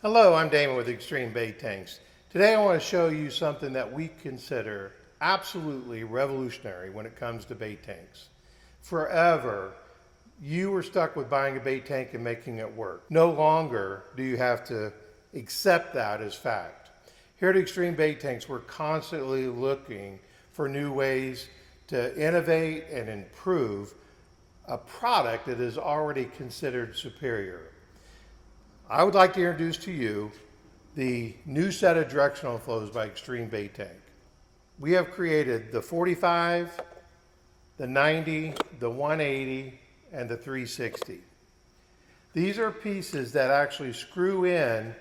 Hello, I'm Damon with X-Treme Bait Tanks. Today I want to show you something that we consider absolutely revolutionary when it comes to bait tanks. Forever, you were stuck with buying a bait tank and making it work. No longer do you have to accept that as fact. Here at X-Treme Bait Tanks, we're constantly looking for new ways to innovate and improve a product that is already considered superior. I would like to introduce to you the new set of directional flows by X-Treme Bait Tank. We have created the 45, the 90, the 180, and the 360. These are pieces that actually screw in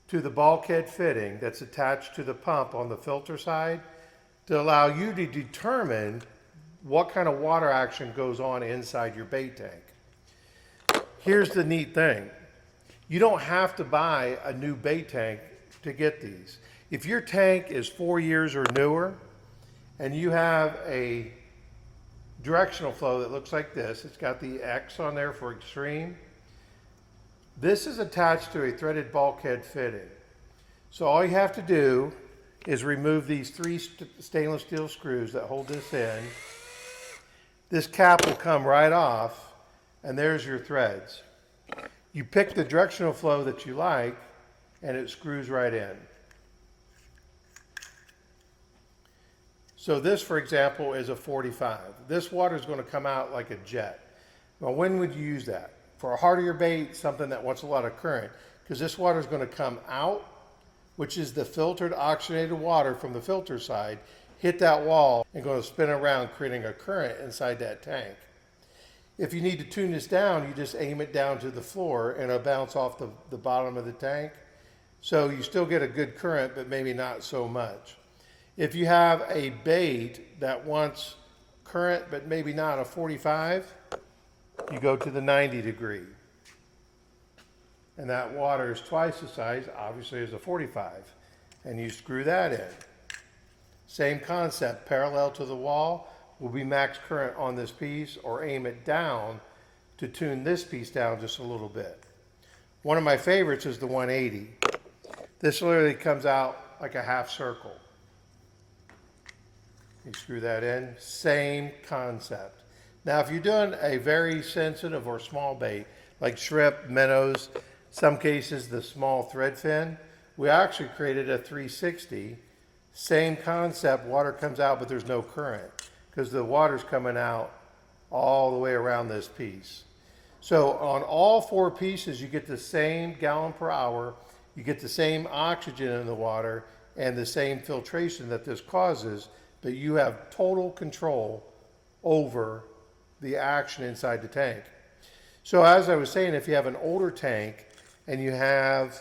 to the bulkhead fitting that's attached to the pump on the filter side to allow you to determine what kind of water action goes on inside your bait tank. Here's the neat thing. You don't have to buy a new bait tank to get these. If your tank is 4 years or newer and you have a directional flow that looks like this, it's got the X on there for X-Treme. This is attached to a threaded bulkhead fitting. So all you have to do is remove these three stainless steel screws that hold this in. This cap will come right off, and there's your threads. You pick the directional flow that you like, and it screws right in. So this, for example, is a 45. This water is going to come out like a jet. Now, when would you use that? For a hardier bait, something that wants a lot of current, because this water is going to come out, which is the filtered oxygenated water from the filter side, hit that wall and going to spin around, creating a current inside that tank. If you need to tune this down, you just aim it down to the floor and it'll bounce off the bottom of the tank. So you still get a good current, but maybe not so much. If you have a bait that wants current, but maybe not a 45, you go to the 90 degree. And that water is twice the size, obviously, as a 45. And you screw that in. Same concept, parallel to the wall. Will be max current on this piece, or aim it down to tune this piece down just a little bit. One of my favorites is the 180. This literally comes out like a half circle. You screw that in, same concept. Now if you're doing a very sensitive or small bait, like shrimp, minnows, some cases the small thread fin, we actually created a 360. Same concept, water comes out but there's no current, because the water's coming out all the way around this piece. So on all four pieces, you get the same gallon per hour, you get the same oxygen in the water, and the same filtration that this causes, but you have total control over the action inside the tank. So as I was saying, if you have an older tank and you have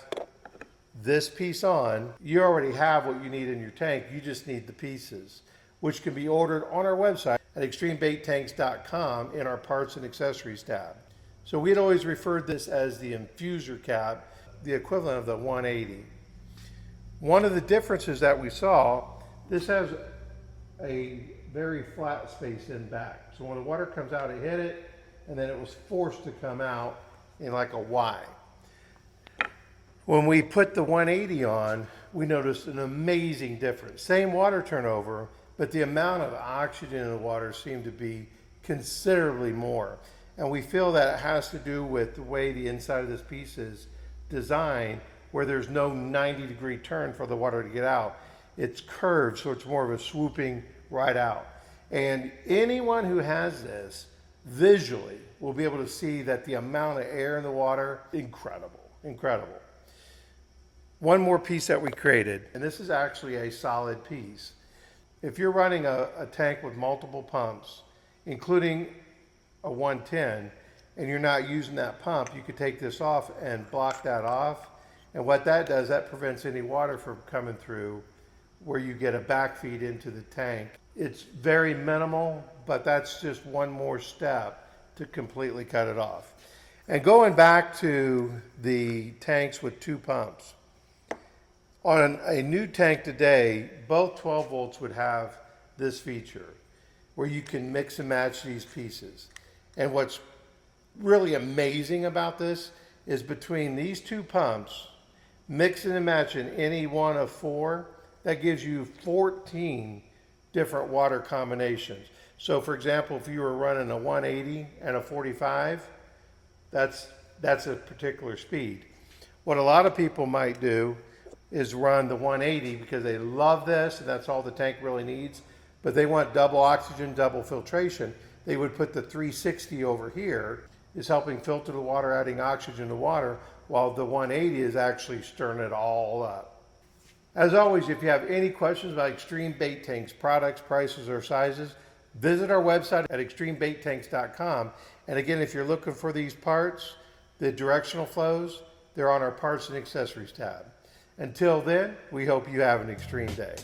this piece on, you already have what you need in your tank, you just need the pieces, which can be ordered on our website at extremebaittanks.com in our parts and accessories tab. So we'd always referred this as the infuser cap, the equivalent of the 180. One of the differences that we saw, this has a very flat space in back. So when the water comes out, it hit it, and then it was forced to come out in like a Y. When we put the 180 on, we noticed an amazing difference. Same water turnover, but the amount of oxygen in the water seemed to be considerably more. And we feel that it has to do with the way the inside of this piece is designed, where there's no 90-degree turn for the water to get out. It's curved, so it's more of a swooping right out. And anyone who has this visually will be able to see that the amount of air in the water, incredible, incredible. One more piece that we created, and this is actually a solid piece. If you're running a tank with multiple pumps, including a 110, and you're not using that pump, you could take this off and block that off. And what that does, that prevents any water from coming through where you get a backfeed into the tank. It's very minimal, but that's just one more step to completely cut it off. And going back to the tanks with two pumps, on a new tank today, both 12 volts would have this feature where you can mix and match these pieces. And what's really amazing about this is between these two pumps, mixing and matching any one of 4, that gives you 14 different water combinations. So for example, if you were running a 180 and a 45, that's a particular speed. What a lot of people might do is run the 180 because they love this and that's all the tank really needs, but they want double oxygen, double filtration. They would put the 360 over here, is helping filter the water, adding oxygen to water, while the 180 is actually stirring it all up. As always, if you have any questions about X-Treme bait tanks, products, prices, or sizes, visit our website at xtremebaittanks.com. And again, if you're looking for these parts, the directional flows, they're on our parts and accessories tab. Until then, we hope you have an extreme day.